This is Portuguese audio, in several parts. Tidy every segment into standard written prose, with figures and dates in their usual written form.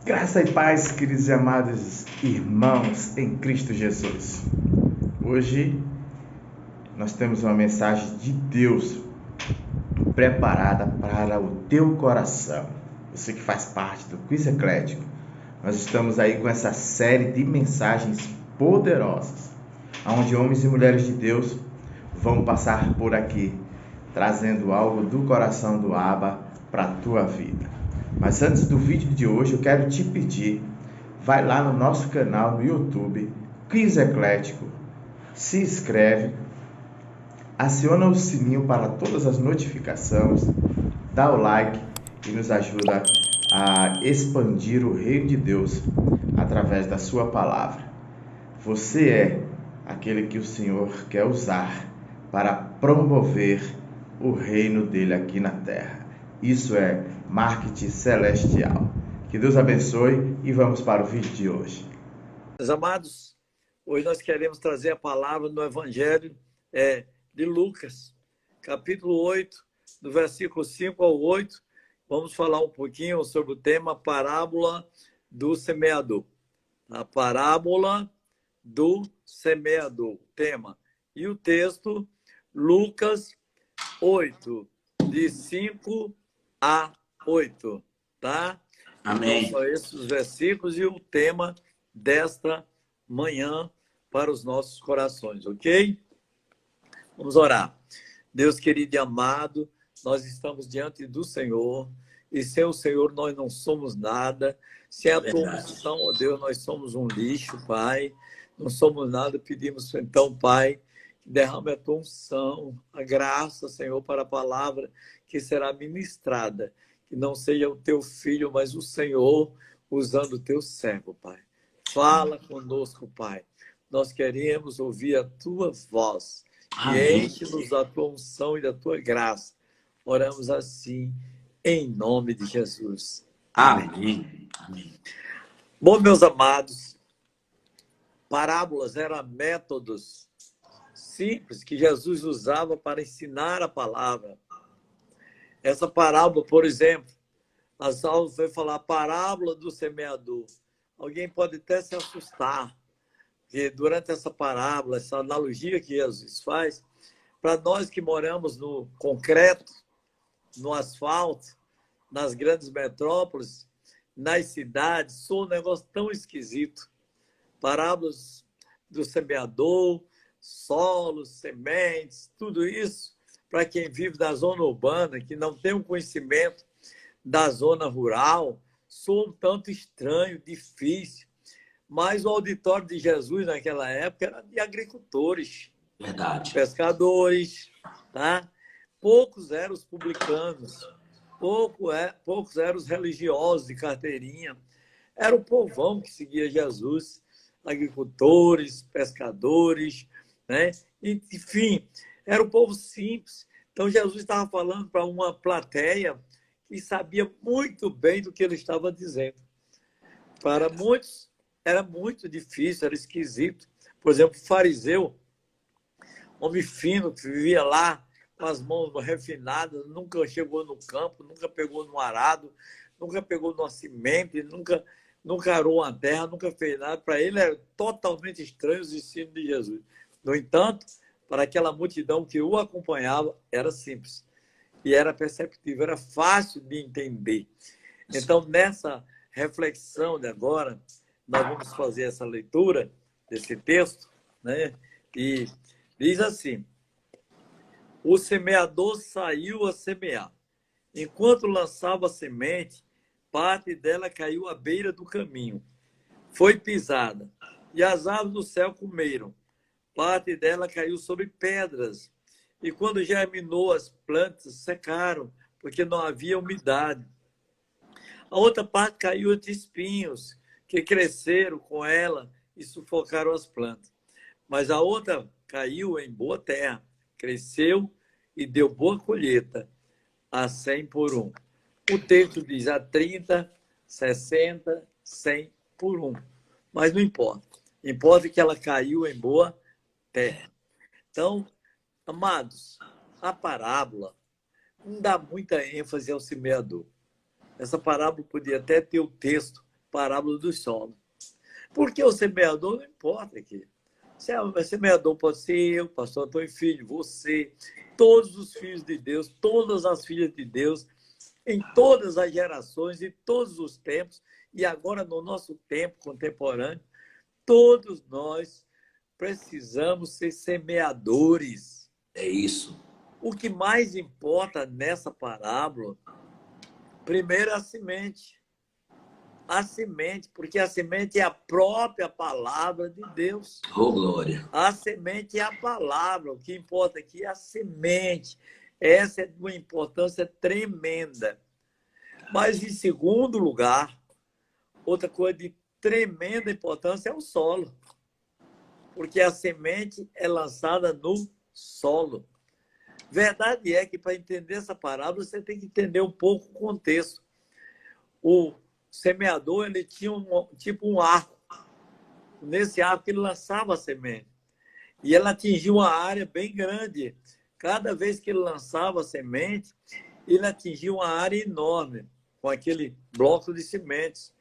Graça e paz, queridos e amados irmãos em Cristo Jesus. Hoje nós temos uma mensagem de Deus preparada para o teu coração. Você que faz parte do Quiz Eclético, nós estamos aí com essa série de mensagens poderosas, onde homens e mulheres de Deus vão passar por aqui, trazendo algo do coração do Abba para a tua vida. Mas antes do vídeo de hoje, eu quero te pedir, vai lá no nosso canal no YouTube, Quiz Eclético, se inscreve, aciona o sininho para todas as notificações, dá o like e nos ajuda a expandir o reino de Deus através da sua palavra. Você é aquele que o Senhor quer usar para promover o reino dele aqui na terra. Isso é marketing celestial. Que Deus abençoe e vamos para o vídeo de hoje. Meus amados, hoje nós queremos trazer a palavra no Evangelho de Lucas, capítulo 8, do versículo 5 ao 8. Vamos falar um pouquinho sobre o tema parábola do semeador. A parábola do semeador, tema. E o texto, Lucas 8, de 5 a 8, tá? Amém. Então, são esses os versículos e o tema desta manhã para os nossos corações, ok? Vamos orar. Deus querido e amado, nós estamos diante do Senhor e sem o Senhor nós não somos nada. Sem a tua unção, ó Deus, nós somos um lixo, Pai. Não somos nada, pedimos então, Pai, que derrame a tua unção, a graça, Senhor, para a palavra que será ministrada. Que não seja o teu filho, mas o Senhor usando o teu servo, Pai. Fala conosco, Pai. Nós queremos ouvir a tua voz. E enche-nos da tua unção e da tua graça. Oramos assim, em nome de Jesus. Amém. Amém. Bom, meus amados, parábolas eram métodos simples que Jesus usava para ensinar a palavra. Essa parábola, por exemplo, a Saulo foi falar a parábola do semeador. Alguém pode até se assustar, porque durante essa parábola, essa analogia que Jesus faz, para nós que moramos no concreto, no asfalto, nas grandes metrópoles, nas cidades, soa um negócio tão esquisito. Parábolas do semeador, solos, sementes, tudo isso, para quem vive da zona urbana, que não tem um conhecimento da zona rural, soa um tanto estranho, difícil. Mas o auditório de Jesus naquela época era de agricultores, Verdade. pescadores, tá? Poucos eram os publicanos, poucos eram os religiosos de carteirinha. Era o povão que seguia Jesus, agricultores, pescadores, né? Enfim, era o povo simples. Então, Jesus estava falando para uma plateia que sabia muito bem do que ele estava dizendo. Para muitos, era muito difícil, era esquisito. Por exemplo, o fariseu, homem fino, que vivia lá com as mãos refinadas, nunca chegou no campo, nunca pegou no arado, nunca pegou no semente, nunca arou uma terra, nunca fez nada. Para ele era totalmente estranho os ensinos de Jesus. No entanto, para aquela multidão que o acompanhava, era simples. E era perceptível, era fácil de entender. Então, nessa reflexão de agora, nós vamos fazer essa leitura desse texto, né? E diz assim: o semeador saiu a semear. Enquanto lançava a semente, parte dela caiu à beira do caminho. Foi pisada, e as aves do céu comeram. Parte dela caiu sobre pedras, e quando germinou, as plantas secaram, porque não havia umidade. A outra parte caiu entre espinhos, que cresceram com ela e sufocaram as plantas. Mas a outra caiu em boa terra, cresceu e deu boa colheita, a 100 por 1. O texto diz a 30, 60, 100 por 1. Mas não importa. Importa que ela caiu em boa terra. Então, amados, a parábola não dá muita ênfase ao semeador. Essa parábola podia até ter o texto parábola do solo. Porque o semeador não importa aqui. O semeador pode ser eu, pastor Antônio Filho, você, todos os filhos de Deus, todas as filhas de Deus, em todas as gerações, em todos os tempos, e agora no nosso tempo contemporâneo, todos nós precisamos ser semeadores. É isso. O que mais importa nessa parábola, primeiro é a semente. A semente, porque a semente é a própria palavra de Deus. Oh, glória. A semente é a palavra. O que importa aqui é a semente. Essa é de uma importância tremenda. Mas, em segundo lugar, outra coisa de tremenda importância é o solo. Porque a semente é lançada no solo. Verdade é que, para entender essa parábola, você tem que entender um pouco o contexto. O semeador, ele tinha tipo um arco. Nesse arco, ele lançava a semente. E ela atingia uma área bem grande. Cada vez que ele lançava a semente, ele atingia uma área enorme, com aquele bloco de sementes.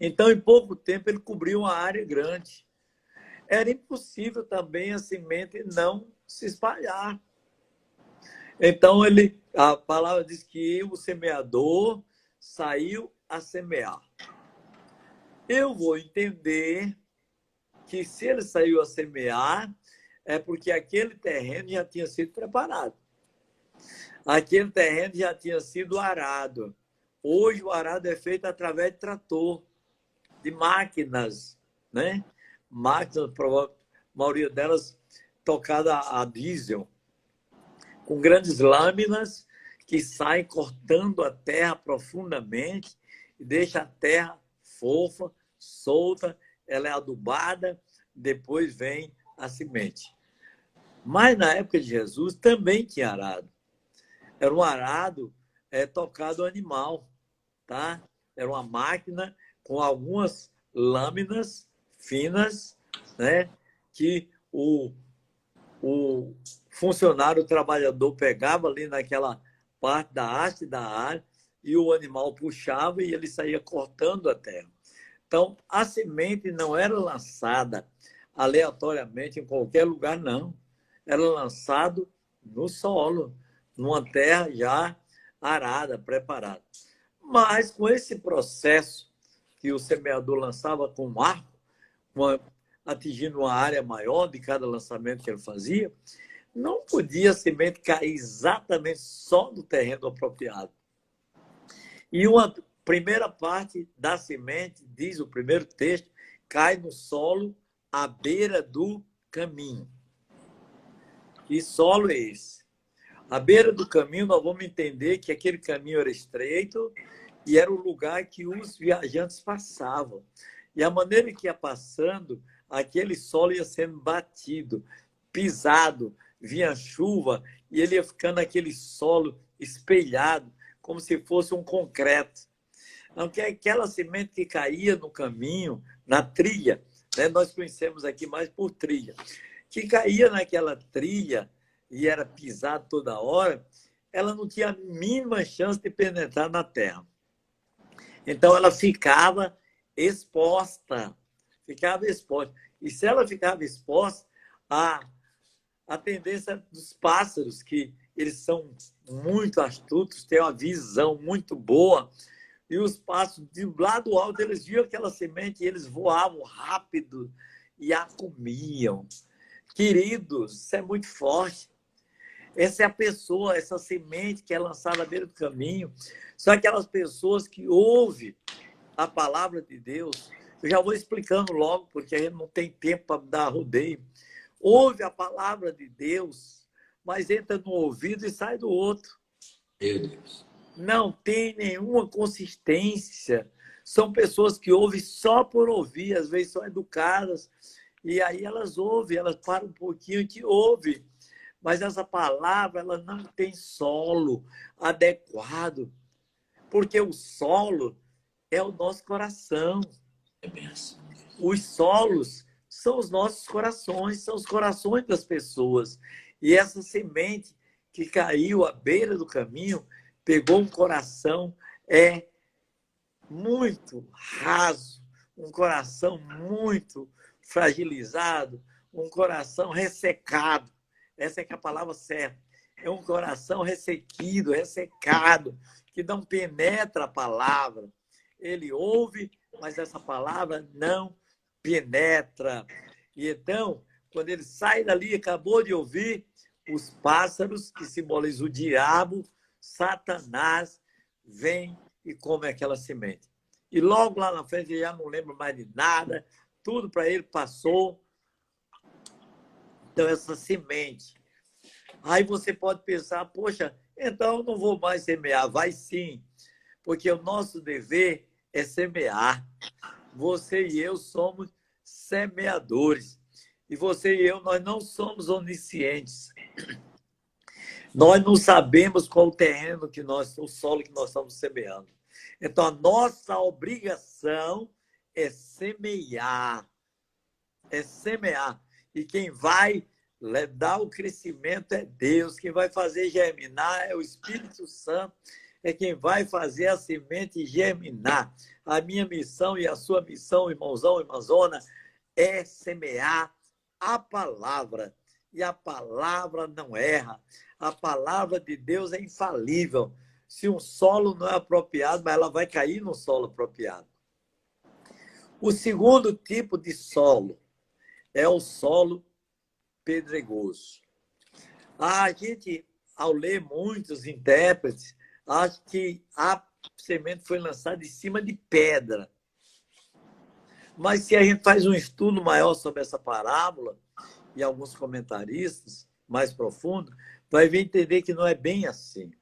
Então, em pouco tempo, ele cobriu uma área grande. Era impossível também a semente não se espalhar. Então, a palavra diz que o semeador saiu a semear. Eu vou entender que se ele saiu a semear, é porque aquele terreno já tinha sido preparado. Aquele terreno já tinha sido arado. Hoje o arado é feito através de trator, de máquinas, né? Máquinas, a maioria delas tocada a diesel, com grandes lâminas que saem cortando a terra profundamente e deixa a terra fofa, solta, ela é adubada, depois vem a semente. Mas na época de Jesus também tinha arado. Era um arado tocado animal, tá? Era uma máquina com algumas lâminas finas, né? Que o funcionário, o trabalhador pegava ali naquela parte da haste da área e o animal puxava e ele saía cortando a terra. Então, a semente não era lançada aleatoriamente em qualquer lugar, não. Era lançado no solo, numa terra já arada, preparada. Mas com esse processo que o semeador lançava com um arco, atingindo uma área maior de cada lançamento que ele fazia, não podia a semente cair exatamente só no terreno apropriado. E uma primeira parte da semente, diz o primeiro texto, cai no solo à beira do caminho. Que solo é esse? À beira do caminho, nós vamos entender que aquele caminho era estreito e era o lugar que os viajantes passavam. E a maneira que ia passando, aquele solo ia sendo batido, pisado, vinha chuva e ele ia ficando aquele solo espelhado, como se fosse um concreto. Então, aquela semente que caía no caminho, na trilha, né? Nós conhecemos aqui mais por trilha, que caía naquela trilha e era pisado toda hora, ela não tinha a mínima chance de penetrar na terra. Então, ela ficava exposta. E se ela ficava exposta, a tendência dos pássaros, que eles são muito astutos, têm uma visão muito boa, e os pássaros, de lado alto, eles viam aquela semente e eles voavam rápido e a comiam. Queridos, isso é muito forte. Essa é a pessoa, essa semente que é lançada à beira do caminho. São aquelas pessoas que ouvem a palavra de Deus. Eu já vou explicando logo, porque a gente não tem tempo para dar rodeio. Ouve a palavra de Deus, mas entra no ouvido e sai do outro. Meu Deus. Não tem nenhuma consistência. São pessoas que ouvem só por ouvir, às vezes são educadas, e aí elas ouvem, elas param um pouquinho e te ouvem. Mas essa palavra, ela não tem solo adequado, porque o solo é o nosso coração. É bem assim. Os solos são os nossos corações, são os corações das pessoas. E essa semente que caiu à beira do caminho, pegou um coração muito raso, um coração muito fragilizado, um coração ressecado. Essa é que é a palavra certa. É um coração ressequido, ressecado, que não penetra a palavra. Ele ouve, mas essa palavra não penetra. E então, quando ele sai dali, acabou de ouvir, os pássaros, que simbolizam o diabo, Satanás, vem e come aquela semente. E logo lá na frente ele já não lembra mais de nada, tudo para ele passou. Então, essa semente. Aí você pode pensar, poxa, então eu não vou mais semear. Vai sim, porque o nosso dever é semear. Você e eu somos semeadores. E você e eu, nós não somos oniscientes. Nós não sabemos qual o terreno que nós, o solo que nós estamos semeando. Então, a nossa obrigação é semear. É semear. E quem vai dar o crescimento é Deus. Quem vai fazer germinar é o Espírito Santo. É quem vai fazer a semente germinar. A minha missão e a sua missão, irmãozão, irmãzona, é semear a palavra. E a palavra não erra. A palavra de Deus é infalível. Se um solo não é apropriado, mas ela vai cair no solo apropriado. O segundo tipo de solo é o solo pedregoso. A gente, ao ler muitos intérpretes, acha que a semente foi lançada em cima de pedra. Mas se a gente faz um estudo maior sobre essa parábola, e alguns comentaristas mais profundos, vai ver entender que não é bem assim.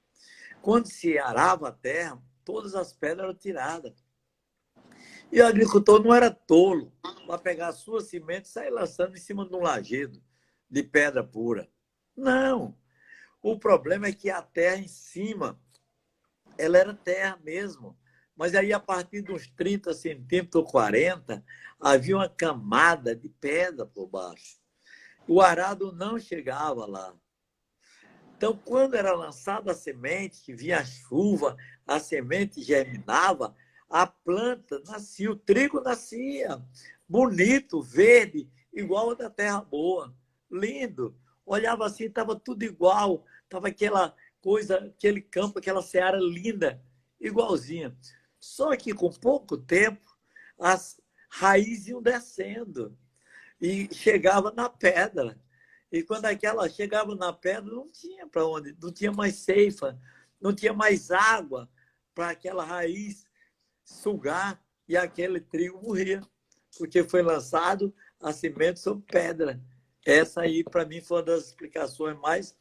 Quando se arava a terra, todas as pedras eram tiradas. E o agricultor não era tolo para pegar a sua semente e sair lançando em cima de um lajedo de pedra pura. Não. O problema é que a terra em cima, ela era terra mesmo. Mas aí, a partir dos 30 centímetros ou 40, havia uma camada de pedra por baixo. O arado não chegava lá. Então, quando era lançada a semente, que vinha a chuva, a semente germinava, a planta nascia, o trigo nascia, bonito, verde, igual a da terra boa, lindo. Olhava assim, estava tudo igual, estava aquela coisa, aquele campo, aquela seara linda, igualzinha. Só que com pouco tempo, as raízes iam descendo e chegava na pedra. E quando aquela chegava na pedra, não tinha para onde, não tinha mais ceifa, não tinha mais água para aquela raiz sugar e aquele trigo morria, porque foi lançado a semente sobre pedra. Essa aí, para mim, foi uma das explicações mais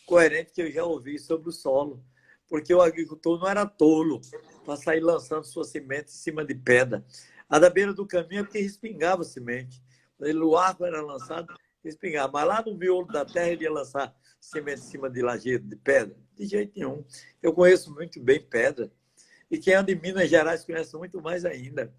coerentes que eu já ouvi sobre o solo, porque o agricultor não era tolo para sair lançando sua semente em cima de pedra. A da beira do caminho é porque respingava a semente. O arco era lançado, respingava. Mas lá no miolo da terra ele ia lançar semente em cima de lajedo, de pedra? De jeito nenhum. Eu conheço muito bem pedra. E quem anda em Minas Gerais conhece muito mais ainda,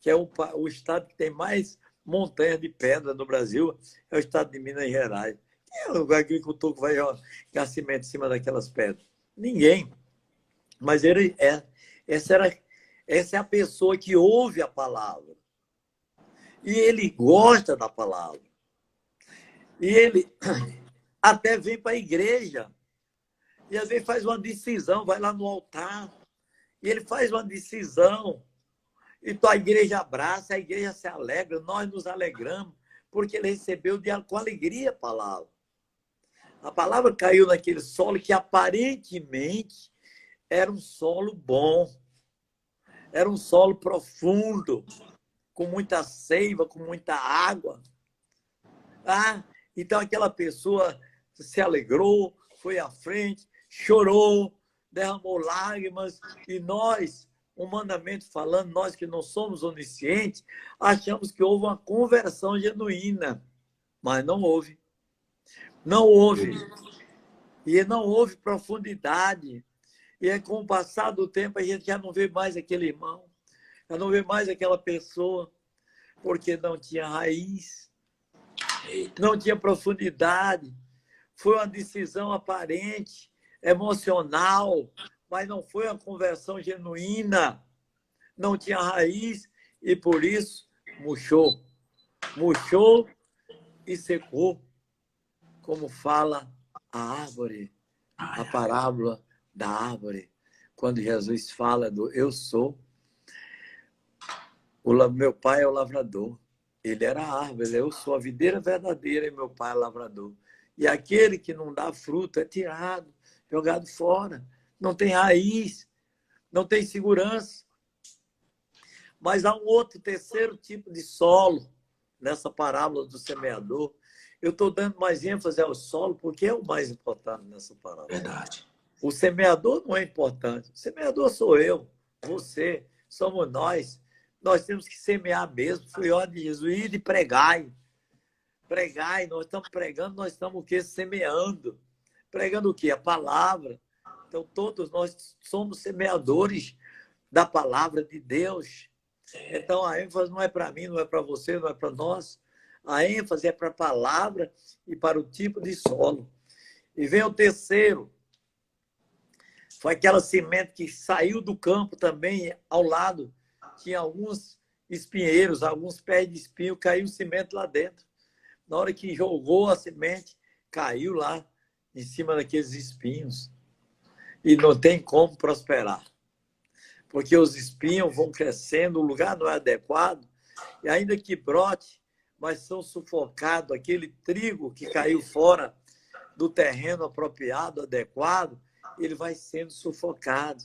que é o estado que tem mais montanhas de pedra no Brasil, é o estado de Minas Gerais. Quem é o agricultor que vai jogar semente em cima daquelas pedras? Ninguém. Mas essa é a pessoa que ouve a palavra. E ele gosta da palavra. E ele até vem para a igreja. E às vezes faz uma decisão, vai lá no altar. E ele faz uma decisão. Então a igreja abraça, a igreja se alegra, nós nos alegramos, porque ele recebeu com alegria a palavra. A palavra caiu naquele solo que aparentemente era um solo bom. Era um solo profundo, com muita seiva, com muita água. Então aquela pessoa se alegrou, foi à frente, chorou, derramou lágrimas, e nós, humanamente falando, nós que não somos oniscientes, achamos que houve uma conversão genuína, mas não houve. Não houve. E não houve profundidade. E é com o passar do tempo a gente já não vê mais aquele irmão, já não vê mais aquela pessoa, porque não tinha raiz, não tinha profundidade. Foi uma decisão aparente, emocional, mas não foi uma conversão genuína. não tinha raiz e por isso murchou. Murchou e secou, como fala a árvore, a parábola da árvore. Quando Jesus fala do eu sou, meu pai é o lavrador. Ele era a árvore, eu sou a videira verdadeira e meu pai é o lavrador. E aquele que não dá fruto é tirado, jogado fora. Não tem raiz, não tem segurança. Mas há um outro, terceiro tipo de solo nessa parábola do semeador. Eu estou dando mais ênfase ao solo porque é o mais importante nessa parábola. Verdade. O semeador não é importante. O semeador sou eu, você, somos nós. Nós temos que semear mesmo. Foi ordem de Jesus, ir e pregai. Pregai, nós estamos pregando, nós estamos o quê? Semeando. Pregando o quê? A palavra. Então, todos nós somos semeadores da palavra de Deus. Então, a ênfase não é para mim, não é para você, não é para nós. A ênfase é para a palavra e para o tipo de solo. E vem o terceiro. Foi aquela semente que saiu do campo também, ao lado. Tinha alguns espinheiros, alguns pés de espinho, caiu semente lá dentro. Na hora que jogou a semente, caiu lá em cima daqueles espinhos. E não tem como prosperar. Porque os espinhos vão crescendo, o lugar não é adequado, e ainda que brote, mas são sufocados. Aquele trigo que caiu fora do terreno apropriado, adequado, ele vai sendo sufocado.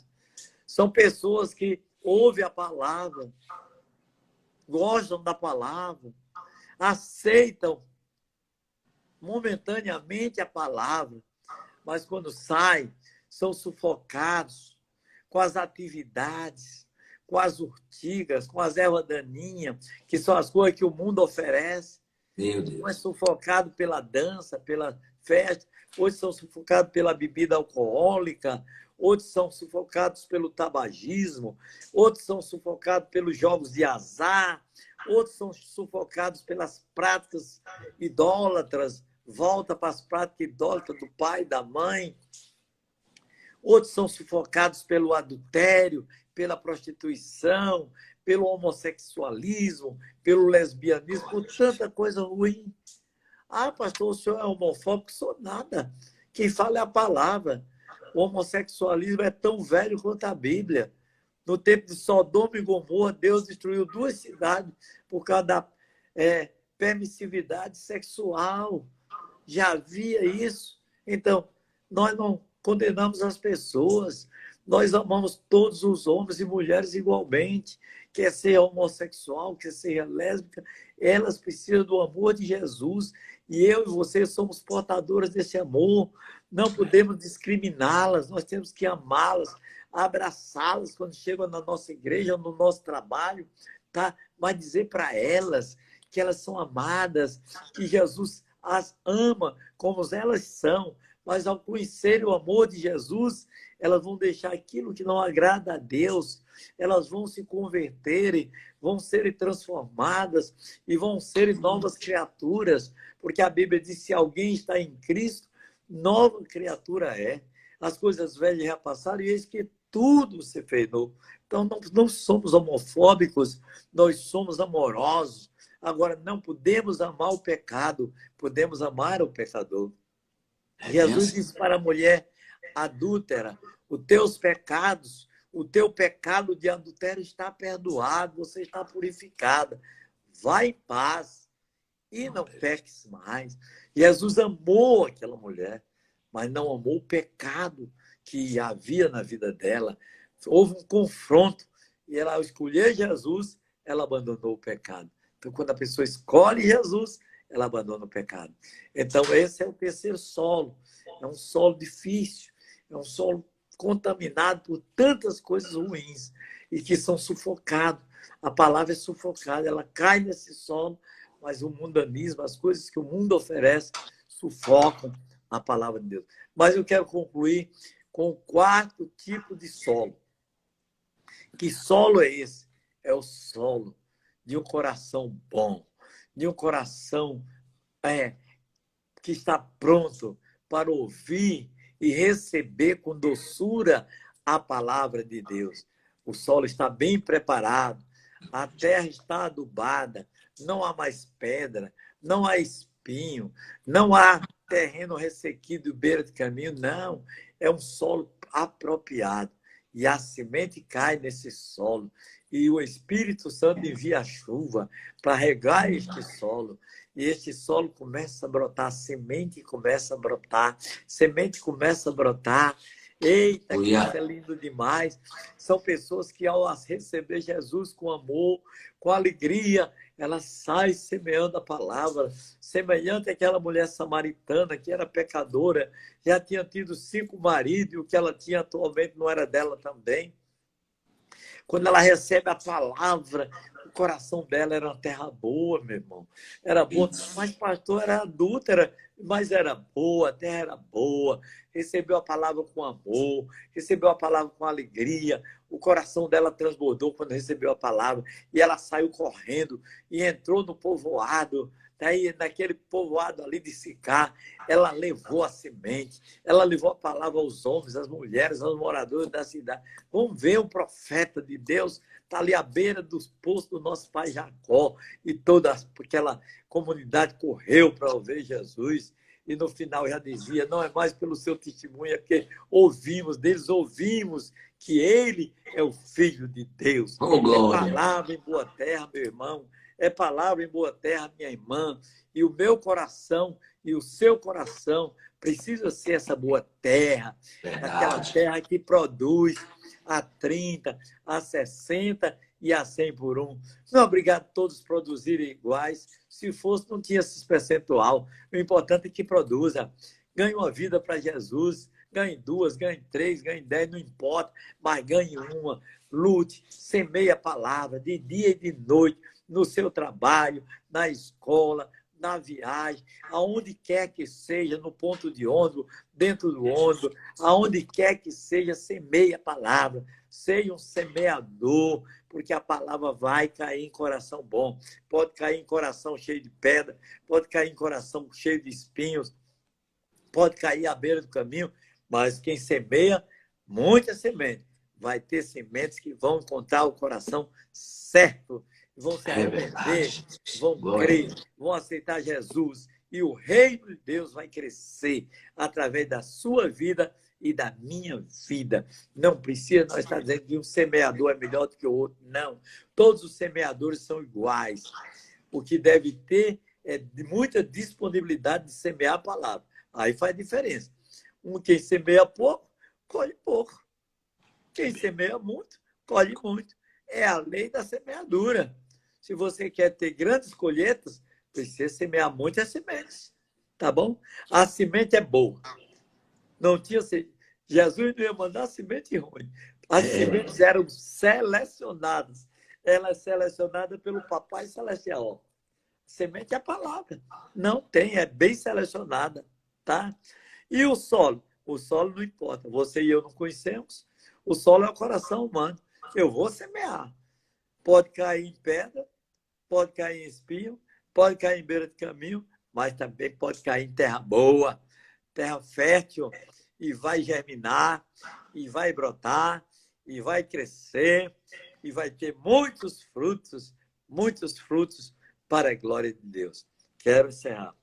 São pessoas que ouvem a palavra, gostam da palavra, aceitam momentaneamente a palavra, mas quando saem, são sufocados com as atividades, com as urtigas, com as ervas daninhas, que são as coisas que o mundo oferece. Meu Deus. Uns são sufocados pela dança, pela festa, outros são sufocados pela bebida alcoólica, outros são sufocados pelo tabagismo, outros são sufocados pelos jogos de azar, outros são sufocados pelas práticas idólatras, volta para as práticas idólatras do pai e da mãe. Outros são sufocados pelo adultério, pela prostituição, pelo homossexualismo, pelo lesbianismo, por tanta coisa ruim. Ah, pastor, o senhor é homofóbico? Sou nada. Quem fala é a palavra. O homossexualismo é tão velho quanto a Bíblia. No tempo de Sodoma e Gomorra, Deus destruiu 2 cidades por causa da permissividade sexual. Já havia isso. Então, nós não condenamos as pessoas. Nós amamos todos os homens e mulheres igualmente. Quer ser homossexual, quer ser lésbica, elas precisam do amor de Jesus. E eu e você somos portadoras desse amor. Não podemos discriminá-las, nós temos que amá-las, abraçá-las quando chegam na nossa igreja, no nosso trabalho, tá? Mas dizer para elas que elas são amadas, que Jesus as ama como elas são. Mas ao conhecer o amor de Jesus, elas vão deixar aquilo que não agrada a Deus, elas vão se converterem, vão serem transformadas e vão serem novas criaturas, porque a Bíblia diz que se alguém está em Cristo, nova criatura é. As coisas velhas já passaram e eis que tudo se fez novo. Então, não somos homofóbicos, nós somos amorosos. Agora, não podemos amar o pecado, podemos amar o pecador. Jesus disse para a mulher adúltera, os teus pecados, o teu pecado de adultério está perdoado, você está purificada. Vai em paz e não peques mais. Jesus amou aquela mulher, mas não amou o pecado que havia na vida dela. Houve um confronto e ela, ao escolher Jesus, ela abandonou o pecado. Então, quando a pessoa escolhe Jesus, ela abandona o pecado. Então, esse é o terceiro solo. É um solo difícil, é um solo contaminado por tantas coisas ruins e que são sufocados. A palavra é sufocada, ela cai nesse solo, mas o mundanismo, as coisas que o mundo oferece, sufocam a palavra de Deus. Mas eu quero concluir com o 4º tipo de solo. Que solo é esse? É o solo de um coração bom, de um coração que está pronto para ouvir e receber com doçura a palavra de Deus. o solo está bem preparado, a terra está adubada, não há mais pedra, não há espinho, não há terreno ressequido beira de caminho, não. É um solo apropriado. E a semente cai nesse solo. E o Espírito Santo envia a chuva para regar este solo. E este solo começa a brotar, semente começa a brotar, semente começa a brotar. Eita, que isso é lindo demais. São pessoas que, ao receber Jesus com amor, com alegria, ela sai semeando a palavra, semelhante àquela mulher samaritana que era pecadora, já tinha tido 5 maridos, e o que ela tinha atualmente não era dela também. Quando ela recebe a palavra, o coração dela era uma terra boa, meu irmão. Era boa, mas pastor era adúltera, mas era boa, a terra era boa. Recebeu a palavra com amor, recebeu a palavra com alegria. O coração dela transbordou quando recebeu a palavra. E ela saiu correndo e entrou no povoado. Daí, naquele povoado ali de Sicar, ela levou a semente, ela levou a palavra aos homens, às mulheres, aos moradores da cidade. Vamos ver o profeta de Deus, está ali à beira dos poços do nosso pai Jacó, e toda aquela comunidade correu para ouvir Jesus. E no final já dizia, não é mais pelo seu testemunho, é que ouvimos que ele é o Filho de Deus. Oh, glória. É palavra em boa terra, meu irmão. É palavra em boa terra, minha irmã. E o meu coração e o seu coração precisa ser essa boa terra. Verdade. Aquela terra que produz a 30, a 60 e a 100 por 1. Não é obrigado todos produzirem iguais. Se fosse, não tinha esse percentual. O importante é que produza. Ganhe uma vida para Jesus. Ganhe 2, ganhe 3, ganhe 10, não importa. Mas ganhe uma. Lute, semeie a palavra de dia e de noite, no seu trabalho, na escola, na viagem, aonde quer que seja, no ponto de ônibus, dentro do ônibus, aonde quer que seja, semeie a palavra. Seja um semeador, porque a palavra vai cair em coração bom. Pode cair em coração cheio de pedra, pode cair em coração cheio de espinhos, pode cair à beira do caminho, mas quem semeia, muita semente, vai ter sementes que vão encontrar o coração certo, vão se arrepender, vão crer, vão aceitar Jesus. E o reino de Deus vai crescer através da sua vida e da minha vida. Não precisa nós estar dizendo que um semeador é melhor do que o outro. Não. Todos os semeadores são iguais. O que deve ter é muita disponibilidade de semear a palavra. Aí faz diferença. Quem semeia pouco, colhe pouco. Quem semeia muito, colhe muito. É a lei da semeadura. Se você quer ter grandes colheitas, precisa semear muitas sementes. Tá bom? A semente é boa. Não tinha... Jesus não ia mandar semente ruim. As sementes eram selecionadas. Ela é selecionada pelo Papai Celestial. Semente é a palavra. Não tem, é bem selecionada. Tá? E o solo? O solo não importa. Você e eu não conhecemos. O solo é o coração humano. Eu vou semear. Pode cair em pedra, pode cair em espinho, pode cair em beira de caminho, mas também pode cair em terra boa, terra fértil, e vai germinar, e vai brotar, e vai crescer, e vai ter muitos frutos para a glória de Deus. Quero encerrar.